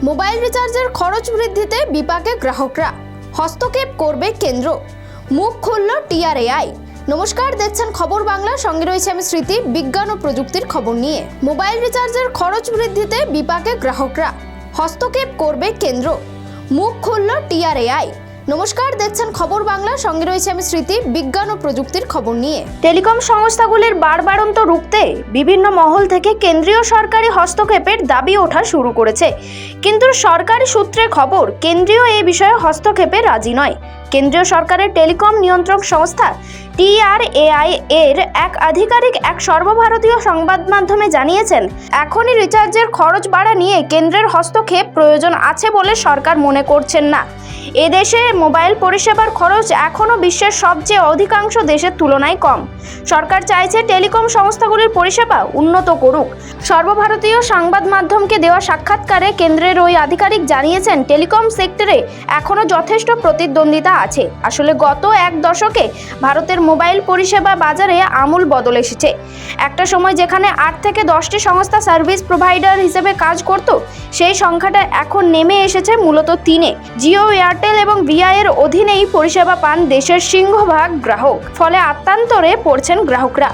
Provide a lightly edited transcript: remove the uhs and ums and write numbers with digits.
Mobile রিচার্জের খরচ বৃদ্ধিতে বিপাকে গ্রাহকরা, হস্তক্ষেপ করবে কেন্দ্র, মুখ খুলল টিআরএআই। নমস্কার, দেখছেন খবর বাংলা, সঙ্গে রয়েছে আমি স্মৃতি। বিজ্ঞান ও প্রযুক্তির খবর নিয়ে। মোবাইল রিচার্জের খরচ বৃদ্ধিতে বিপাকে গ্রাহকরা, হস্তক্ষেপ করবে কেন্দ্র, মুখ খুলল টিআরএআই। নমস্কার, দেখছেন খবর বাংলা, সঙ্গে রয়েছে আমি স্মৃতি। বিজ্ঞান ও প্রযুক্তির খবর নিয়ে। টেলিকম সংস্থাগুলির বাড়বাড়ন্ত রুখতে বিভিন্ন মহল থেকে কেন্দ্রীয় সরকারি হস্তক্ষেপের দাবি ওঠা শুরু করেছে, কিন্তু সরকারি সূত্রে খবর, কেন্দ্রীয় এই বিষয়ে হস্তক্ষেপে রাজি নয়। কেন্দ্রীয় সরকারের টেলিকম নিয়ন্ত্রক সংস্থা টিআরএআই এর এক আধিকারিক এক সর্বভারতীয় সংবাদ মাধ্যমে জানিয়েছেন, এখনই রিচার্জের খরচ বাড়া নিয়ে কেন্দ্রের হস্তক্ষেপ প্রয়োজন আছে বলে সরকার মনে করছেন না। এদেশে মোবাইল পরিষেবার খরচ এখনও বিশ্বের সবচেয়ে অধিকাংশ দেশের তুলনায় কম। সরকার চাইছে টেলিকম সংস্থাগুলির পরিষেবা উন্নত করুক। সর্বভারতীয় সংবাদ মাধ্যমকে দেওয়া সাক্ষাৎকারে কেন্দ্রের ওই আধিকারিক জানিয়েছেন, টেলিকম সেক্টরে এখনও যথেষ্ট প্রতিদ্বন্দ্বিতা আছে। আসলে গত এক দশকে ভারতের মোবাইল পরিষেবা বাজারে আমূল বদল এসেছে। একটা সময় যেখানে 8 থেকে 10টি সংস্থা সার্ভিস প্রোভাইডার হিসেবে কাজ করত, সেই সংখ্যাটা এখন নেমে এসেছে মূলত 3-এ। জিও, এয়ারটেল এবং ভিআই এর অধীনেই পরিষেবা পান দেশের সিংহভাগ গ্রাহক। ফলে আত্মান্তরে পড়ছেন গ্রাহকরা।